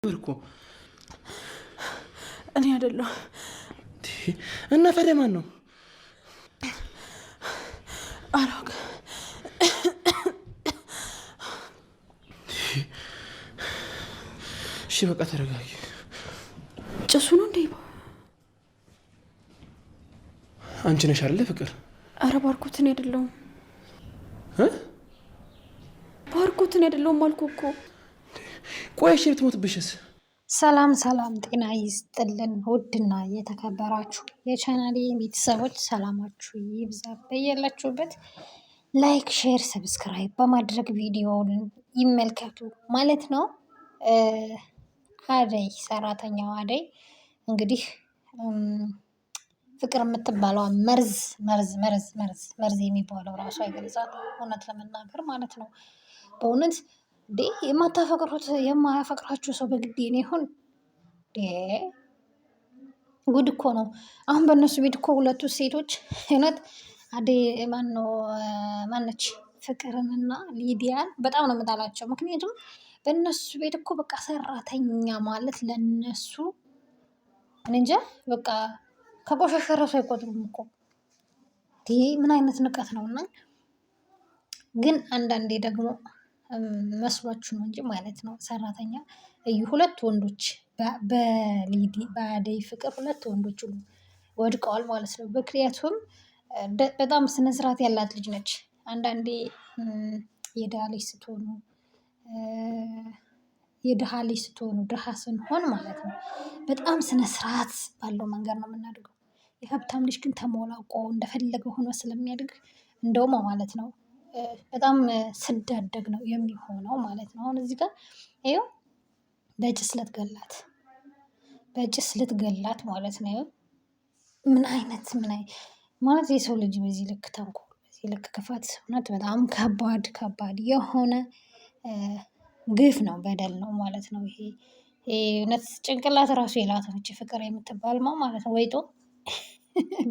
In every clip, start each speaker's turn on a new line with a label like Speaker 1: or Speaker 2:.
Speaker 1: እኮ
Speaker 2: እኔ አይደለሁ።
Speaker 1: እና ታዲያ ማን ነው?
Speaker 2: አላውቅም።
Speaker 1: እሺ በቃ ተረጋጊ።
Speaker 2: ጭሱ ነው እንዴ?
Speaker 1: አንቺ ነሽ አይደለ ፍቅር?
Speaker 2: አረ ባርኮትን አይደለሁም። ባርኮትን አይደለሁም አልኩህ እኮ።
Speaker 1: ቆይ እሺ ልትሞትብሽስ?
Speaker 3: ሰላም ሰላም፣ ጤና ይስጥልን ውድና የተከበራችሁ የቻናሌ ቤተሰቦች ሰላማችሁ ይብዛ በያላችሁበት። ላይክ፣ ሼር፣ ሰብስክራይብ በማድረግ ቪዲዮውን ይመልከቱ ማለት ነው። አደይ ሰራተኛዋ አደይ እንግዲህ ፍቅር የምትባለው መርዝ የሚባለው ራሱ አይገልጻት እውነት ለመናገር ማለት ነው። በእውነት እንዴ የማያፈቅራችሁ ሰው በግድ የኔ ይሁን? ጉድ እኮ ነው። አሁን በእነሱ ቤት እኮ ሁለቱ ሴቶች እውነት አደይ ማነች ፍቅርንና ሊዲያን በጣም ነው የምጣላቸው። ምክንያቱም በእነሱ ቤት እኮ በቃ ሰራተኛ ማለት ለነሱ እንጃ በቃ ከቆሻሻ ራሱ አይቆጥሩም እኮ። ምን አይነት ንቀት ነው? እና ግን አንዳንዴ ደግሞ መስሏችሁ ነው እንጂ ማለት ነው ሰራተኛ እዩ። ሁለት ወንዶች በአደይ ፍቅር ሁለት ወንዶች ሁሉ ወድቀዋል ማለት ነው። ምክንያቱም በጣም ስነስርዓት ያላት ልጅ ነች። አንዳንዴ የድሃ ልጅ ስትሆኑ ድሃ ስንሆን ማለት ነው በጣም ስነስርዓት ባለው መንገድ ነው የምናድገው። የሀብታም ልጅ ግን ተሞላቆ እንደፈለገ ሆኖ ስለሚያድግ እንደውም ማለት ነው በጣም ስዳደግ ነው የሚሆነው ማለት ነው። አሁን እዚህ ጋር ይኸው በጭስ ልትገላት ማለት ነው። ምን አይነት ማለት የሰው ልጅ በዚህ ልክ ተንኮል፣ በዚህ ልክ ክፋት እውነት በጣም ከባድ የሆነ ግፍ ነው፣ በደል ነው ማለት ነው። ይሄ እውነት ጭንቅላት ራሱ የላተች ፍቅር የምትባል ማለት ነው። ወይጦ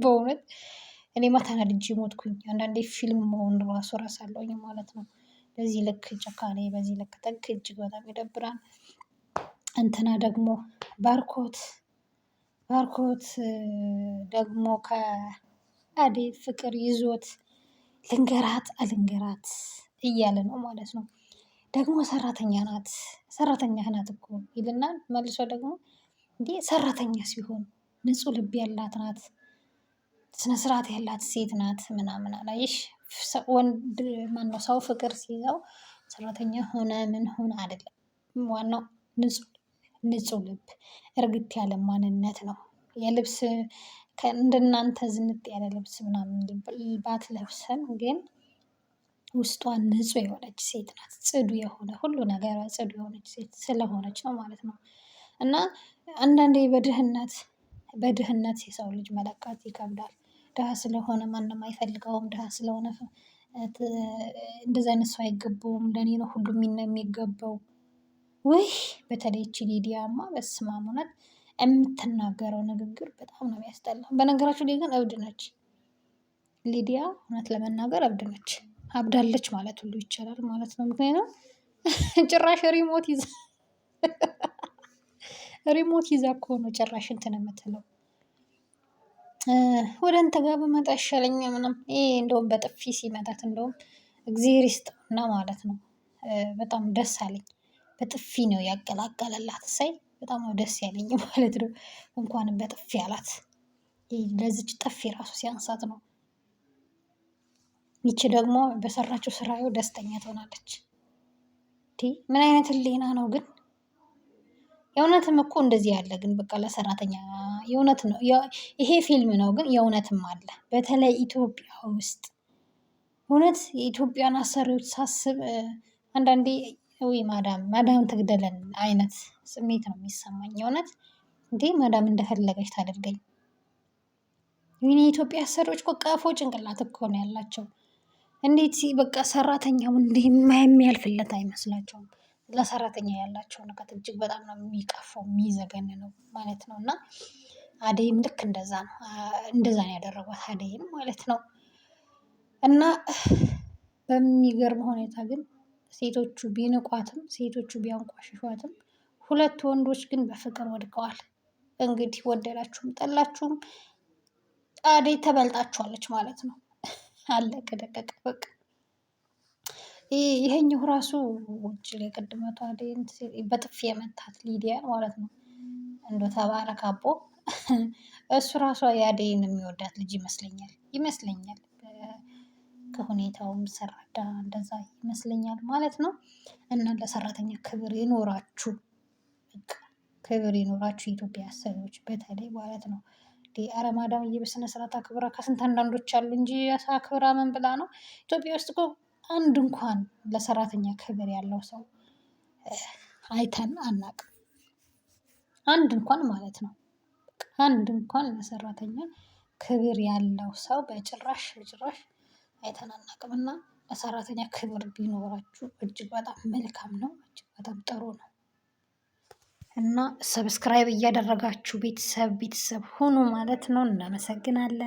Speaker 3: በእውነት እኔማ ተናድጄ ሞትኩኝ። አንዳንዴ ፊልም መሆን ራሱ እረሳለሁኝ ማለት ነው። በዚህ ልክ ጭካኔ፣ በዚህ ልክ ጥግ እጅግ በጣም ይደብራል። እንትና ደግሞ ባርኮት ደግሞ ከአደይ ፍቅር ይዞት ልንገራት አልንገራት እያለ ነው ማለት ነው። ደግሞ ሰራተኛ ናት እኮ ይልና መልሶ ደግሞ እንዴ ሰራተኛ ሲሆን ንጹህ ልብ ያላት ናት፣ ስነስርዓት ያላት ሴት ናት ምናምን አላየሽ? ወንድ ማነው ሰው ፍቅር ሲይዘው ሰራተኛ ሆነ ምን ሆነ አይደለም። ዋናው ንጹህ ልብ እርግት ያለ ማንነት ነው። የልብስ እንደናንተ ዝንጥ ያለ ልብስ ምናምን ባትለብሰን ግን ውስጧ ንጹህ የሆነች ሴት ናት። ጽዱ የሆነ ሁሉ ነገር ጽዱ የሆነች ሴት ስለሆነች ነው ማለት ነው። እና አንዳንዴ በድህነት የሰው ልጅ መለካት ይከብዳል። ድሃ ስለሆነ ማንም አይፈልገውም። ድሃ ስለሆነ እንደዚህ አይነት ሰው አይገባውም። ለኔ ነው ሁሉም የሚገባው። ውይ በተለይ ይቺ ሊዲያማ በስመ አብ እውነት የምትናገረው ንግግር በጣም ነው የሚያስጠላው። በነገራችሁ ላይ ግን እብድ ነች ሊዲያ፣ እውነት ለመናገር እብድ ነች። አብዳለች ማለት ሁሉ ይቻላል ማለት ነው። ምክንያቱም ጭራሽ ሪሞት ይዛ እኮ ነው ጭራሽ እንትን የምትለው። ወደ አንተ ጋር በመጣ ይሻለኛል ምናምን። ይሄ እንደውም በጥፊ ሲመታት እንደውም እግዜር ይስጠውና ማለት ነው በጣም ደስ አለኝ። በጥፊ ነው ያቀላቀለላት። ሳይ በጣም ነው ደስ ያለኝ ማለት ነው። እንኳንም በጥፊ አላት። ለዚች ጥፊ ራሱ ሲያንሳት ነው። ይቺ ደግሞ በሰራችው ስራው ደስተኛ ትሆናለች። ምን አይነት ህሊና ነው ግን? የእውነትም እኮ እንደዚህ ያለ ግን በቃ ለሰራተኛ የእውነት ነው። ይሄ ፊልም ነው ግን የእውነትም አለ። በተለይ ኢትዮጵያ ውስጥ እውነት የኢትዮጵያን አሰሪዎች ሳስብ አንዳንዴ ወይ ማዳም ትግደለን አይነት ስሜት ነው የሚሰማኝ። እውነት እንዴ ማዳም እንደፈለገች ታደርገኝ። ይሄን የኢትዮጵያ አሰሪዎች እኮ ቀፎ ጭንቅላት እኮ ነው ያላቸው። እንዴት በቃ ሰራተኛው እንዲህ የሚያልፍለት አይመስላቸውም። ለሰራተኛ ያላቸው ንቀት እጅግ በጣም ነው የሚቀፈው የሚዘገንነው ማለት ነው። እና አደይም ልክ እንደዛ ነው ያደረጓት አደይም ማለት ነው። እና በሚገርም ሁኔታ ግን ሴቶቹ ቢንቋትም ሴቶቹ ቢያንቋሽሿትም ሁለት ወንዶች ግን በፍቅር ወድቀዋል። እንግዲህ ወደዳችሁም ጠላችሁም አደይ ተበልጣችኋለች ማለት ነው። አለቀ ደቀቀ በቃ። ይሄኛው ራሱ ውጭ ላይ ቅድመቷ አደይን በጥፊ የመታት ሊዲያ ማለት ነው። እንዶ ተባረክ አቦ። እሱ ራሷ የአደይን የሚወዳት ልጅ ይመስለኛል ከሁኔታውም ሰራዳ እንደዛ ይመስለኛል ማለት ነው። እና ለሰራተኛ ክብር ይኖራችሁ፣ ክብር ይኖራችሁ የኢትዮጵያ ሰዎች በተለይ ማለት ነው። አረማዳም በስነ ስርዓት አክብራ ከስንት አንዳንዶች አሉ እንጂ አክብራ ምን ብላ ነው። ኢትዮጵያ ውስጥ እኮ አንድ እንኳን ለሰራተኛ ክብር ያለው ሰው አይተን አናቅም። አንድ እንኳን ማለት ነው። አንድ እንኳን ለሰራተኛ ክብር ያለው ሰው በጭራሽ አይተን አናቅም። እና ለሰራተኛ ክብር ቢኖራችሁ እጅግ በጣም መልካም ነው፣ እጅግ በጣም ጥሩ ነው። እና ሰብስክራይብ እያደረጋችሁ ቤተሰብ ሁኑ ማለት ነው። እናመሰግናለን።